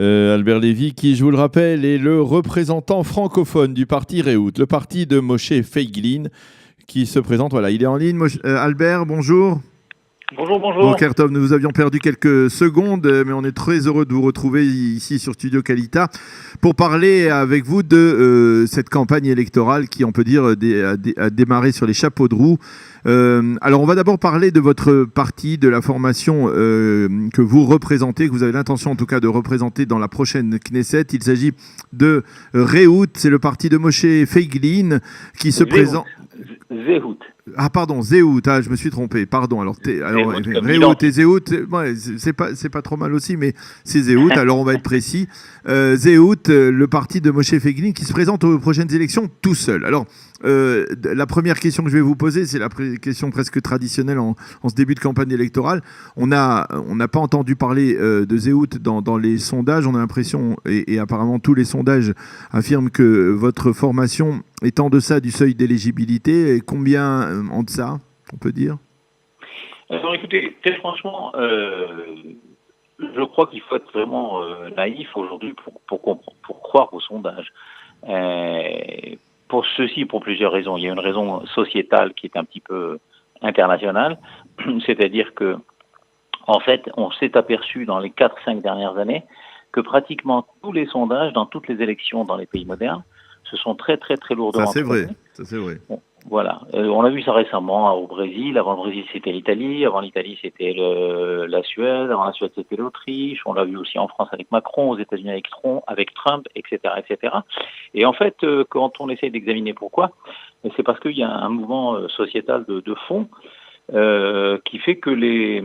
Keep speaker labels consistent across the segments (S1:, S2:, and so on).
S1: Albert Lévy, qui, je vous le rappelle, est le représentant francophone du parti Rehout, le parti de Moshe Feiglin, qui se présente. Voilà, il est en ligne. Albert, bonjour.
S2: Bonjour.
S1: Boker Tov, nous vous avions perdu quelques secondes, mais on est très heureux de vous retrouver ici sur Studio Kalita pour parler avec vous de cette campagne électorale qui, on peut dire, a démarré sur les chapeaux de roue. Alors, on va d'abord parler de votre parti, de la formation que vous représentez, que vous avez l'intention en tout cas de représenter dans la prochaine Knesset. Il s'agit de Rehout, c'est le parti de Moshe Feiglin qui se présente...
S2: Zehout.
S1: Ah pardon, Zehout, je me suis trompé, pardon. Alors Rehout et Zehout, ouais, c'est pas trop mal aussi, mais c'est Zehout, alors on va être précis. Zehout, le parti de Moshe Feiglin qui se présente aux prochaines élections tout seul. Alors, la première question que je vais vous poser, c'est la question presque traditionnelle en ce début de campagne électorale. On n'a pas entendu parler de Zehout dans les sondages. On a l'impression, et apparemment tous les sondages affirment que votre formation est en deçà du seuil d'éligibilité. Et combien en deçà, on peut dire?
S2: Alors écoutez, très franchement, je crois qu'il faut être vraiment naïf aujourd'hui pour croire aux sondages. Pour ceci, pour plusieurs raisons. Il y a une raison sociétale qui est un petit peu internationale, c'est-à-dire que, en fait, on s'est aperçu dans les 4-5 dernières années que pratiquement tous les sondages dans toutes les élections dans les pays modernes se sont très lourdement.
S1: Ça c'est vrai.
S2: Bon, voilà. On a vu ça récemment au Brésil. Avant le Brésil, c'était l'Italie. Avant l'Italie, c'était la Suède. Avant la Suède, c'était l'Autriche. On l'a vu aussi en France avec Macron, aux États-Unis avec Trump, etc., etc. Et en fait, quand on essaie d'examiner pourquoi, c'est parce qu'il y a un mouvement sociétal de fond qui fait que les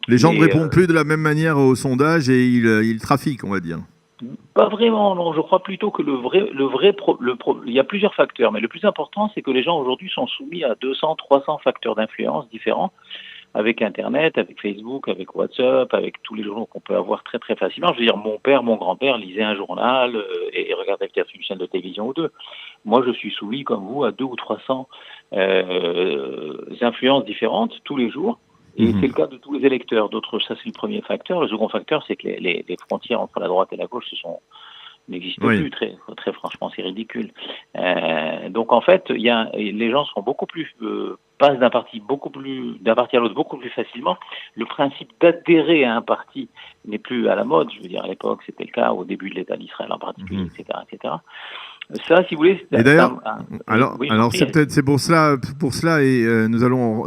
S1: gens ne répondent plus de la même manière aux sondages et ils trafiquent, on va dire.
S2: Pas vraiment, non. Je crois plutôt que il y a plusieurs facteurs, mais le plus important, c'est que les gens aujourd'hui sont soumis à 200, 300 facteurs d'influence différents, avec Internet, avec Facebook, avec WhatsApp, avec tous les journaux qu'on peut avoir très facilement. Je veux dire, mon père, mon grand-père lisaient un journal et regardaient peut-être une chaîne de télévision ou deux. Moi, je suis soumis, comme vous, à 200 ou 300 influences différentes tous les jours. Et c'est le cas de tous les électeurs. Ça c'est le premier facteur. Le second facteur, c'est que les frontières entre la droite et la gauche n'existent plus. Très franchement, c'est ridicule. Donc en fait, les gens sont beaucoup plus passent d'un parti à l'autre beaucoup plus facilement. Le principe d'adhérer à un parti n'est plus à la mode. Je veux dire, à l'époque, c'était le cas au début de l'État d'Israël en particulier, etc. Ça, si vous voulez.
S1: Et d'ailleurs, c'est pour cela, et nous allons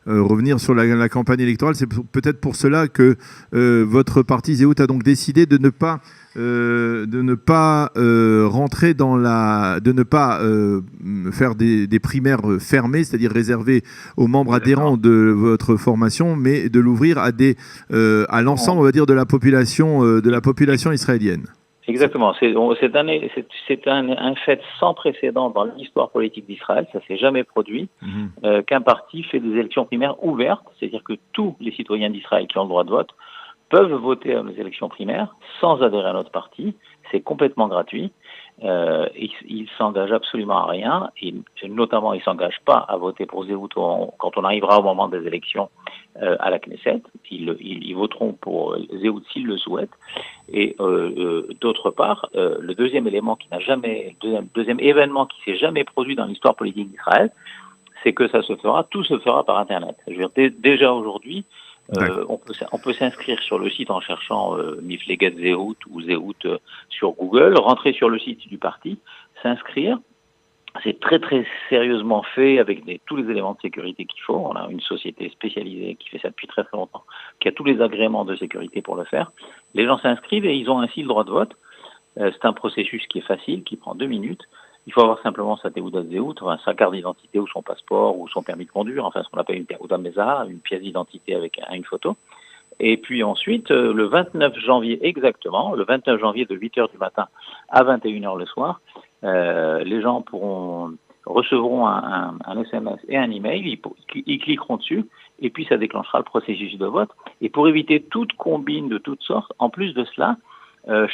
S1: revenir sur la campagne électorale. C'est peut-être pour cela que votre parti Zehout a donc décidé de ne pas rentrer de ne pas faire des primaires fermées, c'est-à-dire réservées aux membres adhérents de votre formation, mais de l'ouvrir à l'ensemble, on va dire, de la population israélienne.
S2: Exactement. C'est un fait sans précédent dans l'histoire politique d'Israël. Ça s'est jamais produit qu'un parti fait des élections primaires ouvertes, c'est-à-dire que tous les citoyens d'Israël qui ont le droit de vote peuvent voter à les élections primaires sans adhérer à notre parti. C'est complètement gratuit. Ils s'engagent absolument à rien. Et notamment, ils s'engagent pas à voter pour Zehout quand on arrivera au moment des élections à la Knesset. Ils voteront pour Zehout s'ils le souhaitent. Et d'autre part, le deuxième événement qui s'est jamais produit dans l'histoire politique d'Israël, c'est que tout se fera par Internet. Je veux dire, déjà aujourd'hui, on peut s'inscrire sur le site en cherchant Mifleget Zehout ou Zehout sur Google, rentrer sur le site du parti, s'inscrire. C'est très sérieusement fait avec tous les éléments de sécurité qu'il faut. On a une société spécialisée qui fait ça depuis très longtemps, qui a tous les agréments de sécurité pour le faire. Les gens s'inscrivent et ils ont ainsi le droit de vote. C'est un processus qui est facile, qui prend 2 minutes. Il faut avoir simplement sa Teudat Zehout, sa carte d'identité ou son passeport ou son permis de conduire, enfin ce qu'on appelle une Teudat Mezahah, une pièce d'identité avec une photo. Et puis ensuite, le 29 janvier exactement, le 29 janvier de 8h du matin à 21h le soir, les gens recevront un SMS et un email, ils cliqueront dessus, et puis ça déclenchera le processus de vote. Et pour éviter toute combine de toutes sortes, en plus de cela,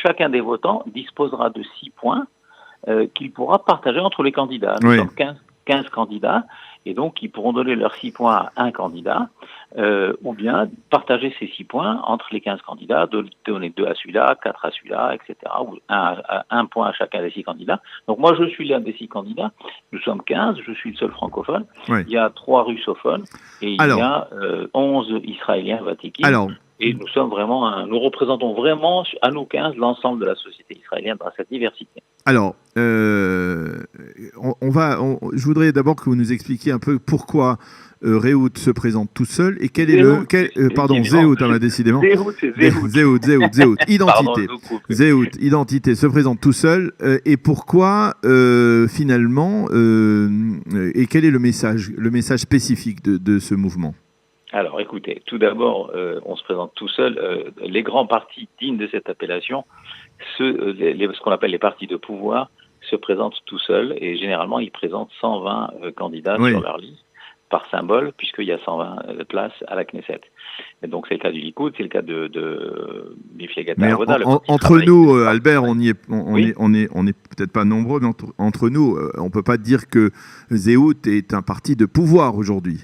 S2: chacun des votants disposera de 6 points qu'il pourra partager entre les candidats. Nous sommes 15 candidats, et donc ils pourront donner leurs 6 points à un candidat, ou bien partager ces 6 points entre les 15 candidats, donner 2 à celui-là, 4 à celui-là, etc., ou un point à chacun des 6 candidats. Donc moi, je suis l'un des 6 candidats, nous sommes 15, je suis le seul francophone,
S1: oui.
S2: Il y a 3 russophones, et il y a 11 Israéliens vatiqués. Et nous sommes vraiment, nous représentons vraiment, à nous 15, l'ensemble de la société israélienne dans cette diversité.
S1: Alors, je voudrais d'abord que vous nous expliquiez un peu pourquoi Rehout se présente tout seul et quel est Zehout, décidément. Zehout, identité. Zehout, identité, se présente tout seul et pourquoi finalement et quel est le message spécifique de ce mouvement?
S2: Alors, écoutez, tout d'abord, on se présente tout seul. Les grands partis dignes de cette appellation, ce qu'on appelle les partis de pouvoir, se présentent tout seuls et généralement, ils présentent 120 candidats sur leur liste par symbole, puisqu'il y a 120 places à la Knesset. Et donc, c'est le cas du Likoud, c'est le cas de Miflegat Avoda.
S1: Entre nous, Albert, on est peut-être pas nombreux, mais entre nous, on peut pas dire que Zehout est un parti de pouvoir aujourd'hui.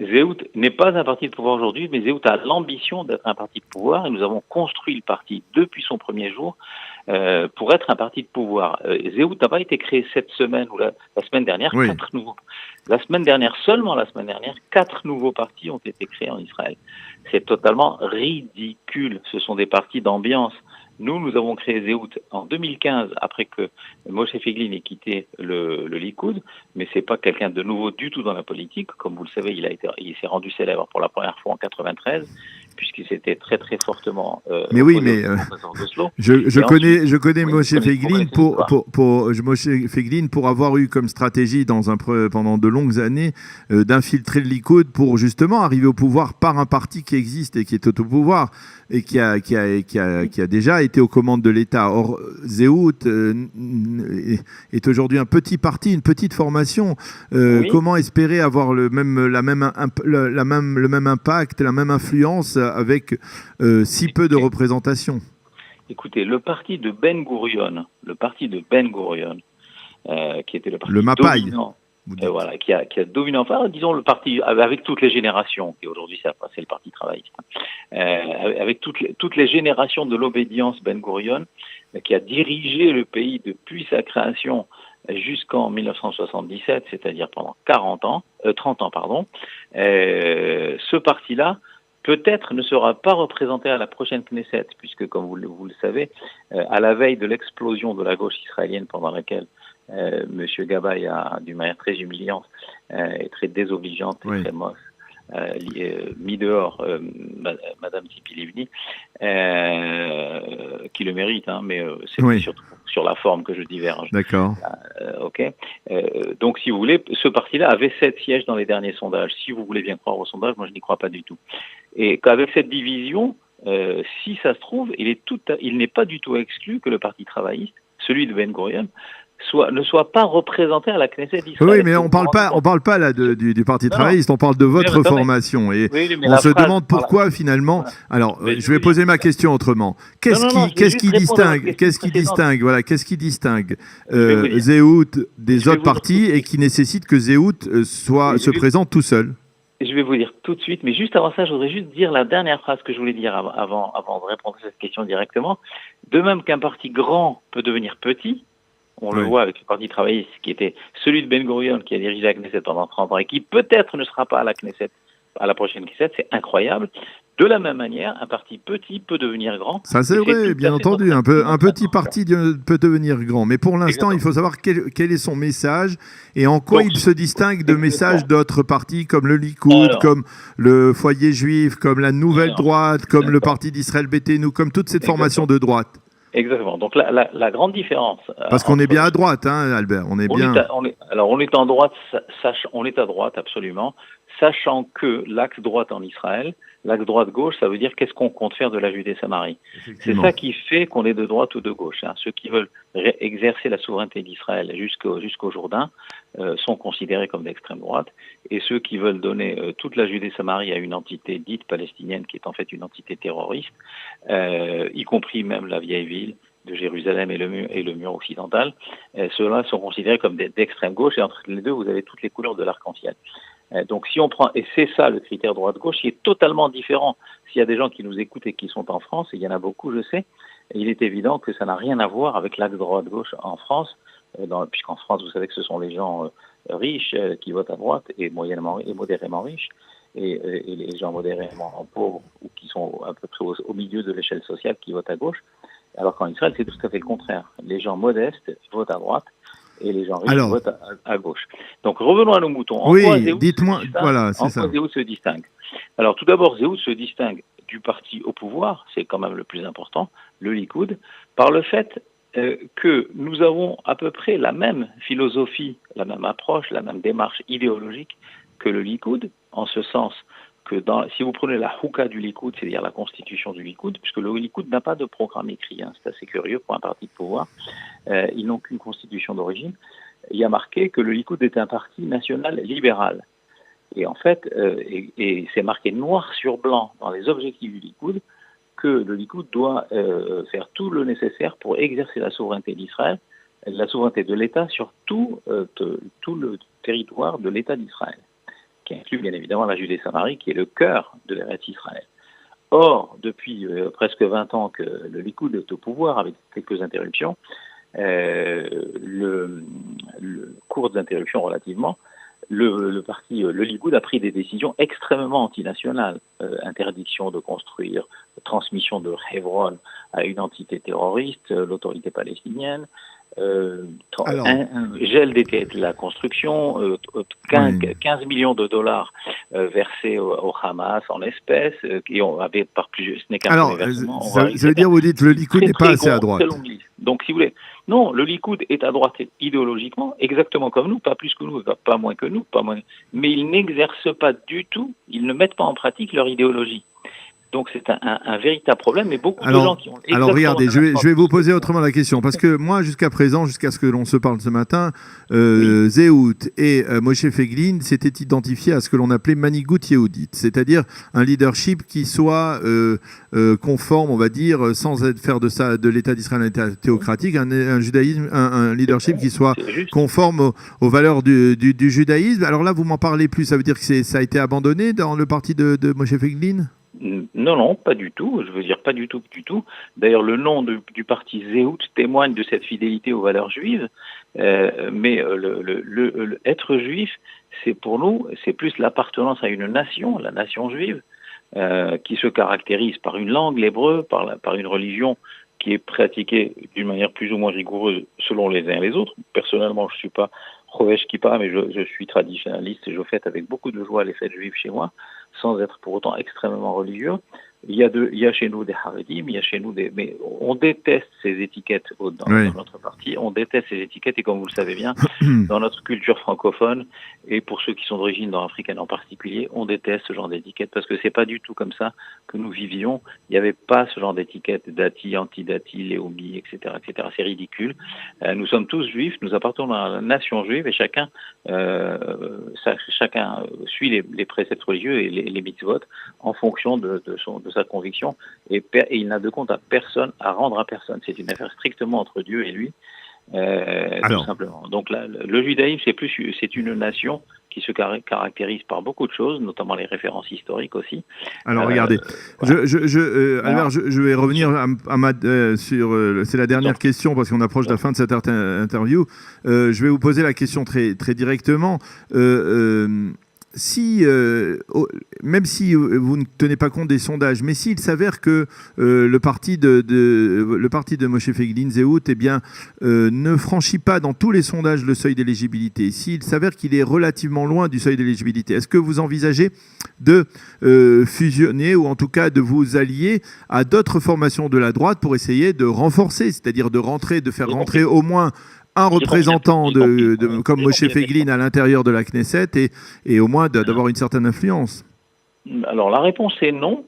S2: Zehout n'est pas un parti de pouvoir aujourd'hui, mais Zehout a l'ambition d'être un parti de pouvoir et nous avons construit le parti depuis son premier jour pour être un parti de pouvoir. Zehout n'a pas été créé cette semaine ou la semaine dernière, 4 nouveaux. Seulement la semaine dernière, 4 nouveaux partis ont été créés en Israël. C'est totalement ridicule. Ce sont des partis d'ambiance. Nous avons créé Zehout en 2015, après que Moshe Feiglin ait quitté le Likoud, mais c'est pas quelqu'un de nouveau du tout dans la politique. Comme vous le savez, il s'est rendu célèbre pour la première fois en 93, puisqu'il s'était très très fortement.
S1: Mais oui, mais je connais Moshe Feiglin pour avoir eu comme stratégie pendant de longues années d'infiltrer le Likoud pour justement arriver au pouvoir par un parti qui existe et qui est au pouvoir et qui a déjà été aux commandes de l'État. Or, Zehout est aujourd'hui un petit parti, une petite formation. Comment espérer avoir le même impact, la même influence avec si peu de représentation?
S2: Écoutez, le parti de Ben Gurion, qui était le parti dominant, qui a dominé, enfin, disons le parti avec toutes les générations, qui aujourd'hui c'est le parti travailliste, avec toutes les générations de l'obédience Ben Gurion, qui a dirigé le pays depuis sa création jusqu'en 1977, c'est-à-dire pendant 30 ans, ce parti-là peut-être ne sera pas représenté à la prochaine Knesset, puisque, comme vous le savez, à la veille de l'explosion de la gauche israélienne pendant laquelle M. Gabay a, d'une manière très humiliante et très désobligeante et très moche, mis dehors Madame Tzipi Livni, qui le mérite, mais c'est surtout sur la forme que je diverge.
S1: D'accord.
S2: Donc, si vous voulez, ce parti-là avait 7 sièges dans les derniers sondages. Si vous voulez bien croire aux sondages, moi je n'y crois pas du tout. Et qu'avec cette division, si ça se trouve, il n'est pas du tout exclu que le parti travailliste, celui de Ben Gurion, ne soit pas représenté à la Knesset d'Israël.
S1: Oui, mais on parle pas là du Parti travailliste, on parle de votre formation. Et on se demande pourquoi finalement... Alors, je vais poser ma question autrement. Qu'est-ce qui distingue Zehout des autres partis et qui nécessite que Zehout se présente tout seul?
S2: Je vais vous dire tout de suite, mais juste avant ça, je voudrais juste dire la dernière phrase que je voulais dire avant de répondre à cette question directement. De même qu'un parti grand peut devenir petit, on le voit avec le Parti travailliste, qui était celui de Ben Gurion, qui a dirigé la Knesset pendant 30 ans et qui peut-être ne sera pas à la Knesset, à la prochaine Knesset, c'est incroyable. De la même manière, un parti petit peut devenir grand.
S1: Ça, c'est vrai, bien entendu. Un petit parti peut devenir grand. Mais pour l'instant, il faut savoir quel est son message et en quoi il se distingue de messages d'autres partis comme le Likoud, comme le Foyer Juif, comme la Nouvelle Droite, comme le Parti d'Israël Béthénou, comme toute cette formation de droite.
S2: Exactement. Donc la grande différence.
S1: Parce qu'on est bien à droite, Albert. On est
S2: à droite absolument, sachant que l'axe droite en Israël, l'axe droite-gauche, ça veut dire qu'est-ce qu'on compte faire de la Judée-Samarie. C'est ça qui fait qu'on est de droite ou de gauche. Ceux qui veulent exercer la souveraineté d'Israël jusqu'au Jourdain sont considérés comme d'extrême droite, et ceux qui veulent donner toute la Judée-Samarie à une entité dite palestinienne, qui est en fait une entité terroriste, y compris même la vieille ville, de Jérusalem et le mur occidental, ceux-là sont considérés comme d'extrême gauche, et entre les deux, vous avez toutes les couleurs de l'arc-en-ciel. Donc si on prend, et c'est ça le critère droite-gauche, qui est totalement différent. S'il y a des gens qui nous écoutent et qui sont en France, et il y en a beaucoup, je sais, il est évident que ça n'a rien à voir avec l'axe droite-gauche en France, puisqu'en France, vous savez que ce sont les gens riches qui votent à droite et moyennement et modérément riches, et les gens modérément pauvres ou qui sont à peu près au milieu de l'échelle sociale qui votent à gauche, alors qu'en Israël, c'est tout à fait le contraire. Les gens modestes votent à droite et les gens riches votent à gauche. Donc revenons à nos moutons.
S1: Dites-moi, voilà, c'est ça.
S2: Zéhout se distingue. Alors tout d'abord, Zéhout se distingue du parti au pouvoir, c'est quand même le plus important, le Likoud, par le fait que nous avons à peu près la même philosophie, la même approche, la même démarche idéologique que le Likoud, en ce sens que si vous prenez la Houka du Likoud, c'est-à-dire la constitution du Likoud, puisque le Likoud n'a pas de programme écrit, c'est assez curieux pour un parti de pouvoir, ils n'ont qu'une constitution d'origine, il y a marqué que le Likoud est un parti national libéral. Et en fait, et c'est marqué noir sur blanc dans les objectifs du Likoud, que le Likoud doit faire tout le nécessaire pour exercer la souveraineté d'Israël, la souveraineté de l'État sur tout le territoire de l'État d'Israël, qui inclut bien évidemment la Judée-Samarie, qui est le cœur de l'Eretz Israël. Or, depuis presque 20 ans que le Likoud est au pouvoir, avec quelques interruptions, courtes interruptions relativement, le Likoud a pris des décisions extrêmement antinationales. Interdiction de construire, transmission de Hebron à une entité terroriste, l'autorité palestinienne, gel des quais de la construction, 15 millions de dollars versés au Hamas en espèces, qui ont avait par plusieurs. Ce n'est qu'un premier versement.
S1: Ça veut dire, vous dites, le Likoud n'est pas assez à droite.
S2: Donc, si vous voulez, non, le Likoud est à droite idéologiquement, exactement comme nous, pas plus que nous, pas moins que nous, mais ils n'exercent pas du tout, ils ne mettent pas en pratique leur idéologie. Donc c'est un véritable problème, mais beaucoup de gens qui ont...
S1: Alors regardez, je vais vous poser autrement la question, parce que moi, jusqu'à présent, jusqu'à ce que l'on se parle ce matin, Zéhout et Moshe Feiglin s'étaient identifiés à ce que l'on appelait Manigout Yehudit, c'est-à-dire un leadership qui soit conforme, on va dire, sans faire de l'État d'Israël un État théocratique, un judaïsme, un leadership qui soit conforme aux valeurs du judaïsme. Alors là, vous m'en parlez plus, ça veut dire que ça a été abandonné dans le parti de Moshe Feiglin ?
S2: Non, pas du tout. Je veux dire pas du tout. D'ailleurs, le nom du parti Zéhout témoigne de cette fidélité aux valeurs juives. Mais être juif, c'est pour nous, c'est plus l'appartenance à une nation, la nation juive, qui se caractérise par une langue, l'hébreu, par une religion qui est pratiquée d'une manière plus ou moins rigoureuse selon les uns et les autres. Personnellement, je suis pas Chovesh Kippa, mais je suis traditionnaliste et je fête avec beaucoup de joie les fêtes juives chez moi, sans être pour autant extrêmement religieux. Il y a chez nous des Haredim, mais on déteste ces étiquettes dans notre parti, on déteste ces étiquettes, et comme vous le savez bien, dans notre culture francophone, et pour ceux qui sont d'origine nord-africaine en particulier, on déteste ce genre d'étiquettes, parce que c'est pas du tout comme ça que nous vivions. Il n'y avait pas ce genre d'étiquettes, dati, anti-dati, léomi, etc., etc. C'est ridicule. Nous sommes tous juifs, nous appartenons à la nation juive, et chacun suit les préceptes religieux et les mitzvot en fonction de sa conviction, et il n'a de compte à personne, à rendre à personne. C'est une affaire strictement entre Dieu et lui, tout simplement. Donc là, le judaïsme, c'est une nation qui se caractérise par beaucoup de choses, notamment les références historiques aussi.
S1: Alors regardez, Albert, je vais revenir sur c'est la dernière question, parce qu'on approche de la fin de cette interview. Je vais vous poser la question très, très directement. Même si vous ne tenez pas compte des sondages, mais s'il s'avère que le parti de Moshe Feiglin, Zéhout, ne franchit pas dans tous les sondages le seuil d'éligibilité, s'il s'avère qu'il est relativement loin du seuil d'éligibilité, est-ce que vous envisagez de fusionner, ou en tout cas de vous allier à d'autres formations de la droite pour essayer de renforcer, c'est-à-dire de faire rentrer au moins un représentant comme Moshe Feiglin à l'intérieur de la Knesset, et au moins d'avoir une certaine influence?
S2: Alors la réponse est non,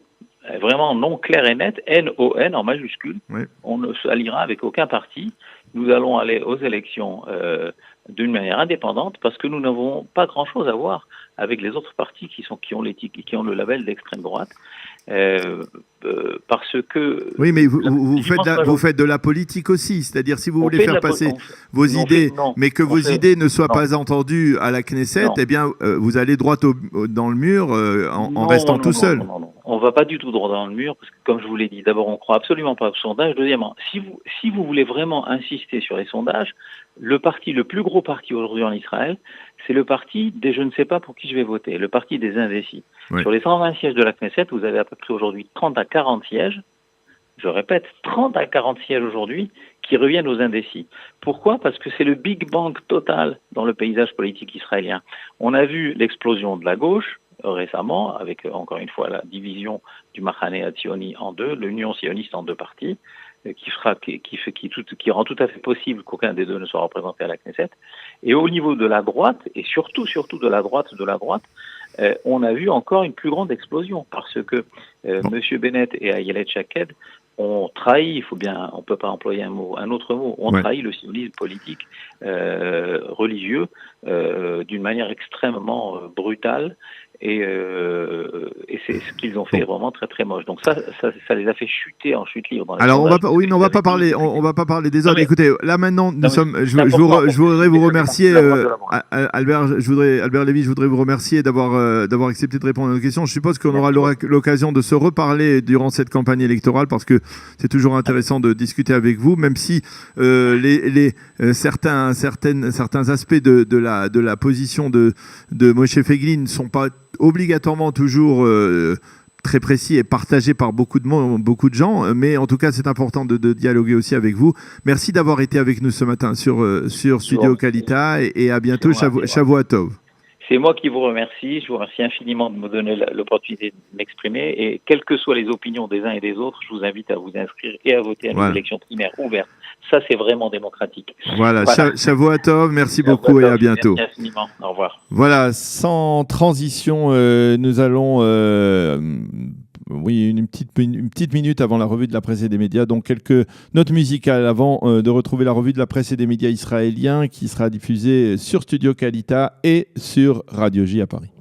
S2: vraiment non, clair et net, N-O-N en majuscule. Oui. On ne s'alliera avec aucun parti. Nous allons aller aux élections d'une manière indépendante, parce que nous n'avons pas grand-chose à voir avec les autres partis qui ont le label d'extrême droite. Parce que...
S1: Oui, mais vous faites de la politique aussi, c'est-à-dire si vous voulez faire passer vos idées, mais que vos idées ne soient pas entendues à la Knesset, eh bien, vous allez droit dans le mur en restant tout seul.
S2: Non. On ne va pas du tout droit dans le mur, parce que comme je vous l'ai dit, d'abord, on ne croit absolument pas aux sondages. Deuxièmement, si vous voulez vraiment insister sur les sondages, le plus gros parti aujourd'hui en Israël, c'est le parti des je ne sais pas pour qui je vais voter, le parti des indécis. Ouais. Sur les 120 sièges de la Knesset, vous avez à peu près aujourd'hui 30 à 40 sièges, je répète, 30 à 40 sièges aujourd'hui qui reviennent aux indécis. Pourquoi ? Parce que c'est le Big Bang total dans le paysage politique israélien. On a vu l'explosion de la gauche récemment, avec encore une fois la division du Machane Hatzioni en deux, l'Union sioniste en deux parties, qui rend tout à fait possible qu'aucun des deux ne soit représenté à la Knesset. Et au niveau de la droite, et surtout de la droite, on a vu encore une plus grande explosion, parce que M. Bennett et Ayelet Shaked ont trahi, on peut pas employer un autre mot, trahi le sionisme politique religieux d'une manière extrêmement brutale. Et c'est ce qu'ils ont fait vraiment très très moche. Donc ça les a fait chuter en chute libre.
S1: Alors on va pas parler des autres. Écoutez, là maintenant je voudrais vous remercier, Albert Lévy, je voudrais vous remercier d'avoir accepté de répondre à nos questions. Je suppose qu'on aura l'occasion de se reparler durant cette campagne électorale, parce que c'est toujours intéressant de discuter avec vous, même si certains aspects de la position de Moshe Feiglin ne sont pas obligatoirement toujours très précis et partagé par beaucoup de gens, mais en tout cas c'est important de dialoguer aussi avec vous. Merci d'avoir été avec nous ce matin sur Studio Kalita, et à bientôt. Shavua Tov.
S2: C'est moi qui vous remercie. Je vous remercie infiniment de me donner l'opportunité de m'exprimer. Et quelles que soient les opinions des uns et des autres, je vous invite à vous inscrire et à voter à une élection primaire ouverte. Ça, c'est vraiment démocratique.
S1: Voilà. Shavua Tov, merci beaucoup et à bientôt.
S2: Merci infiniment. Au revoir.
S1: Voilà, sans transition, nous allons... une petite minute avant la revue de la presse et des médias, donc quelques notes musicales avant de retrouver la revue de la presse et des médias israéliens qui sera diffusée sur Studio Kalita et sur Radio J à Paris.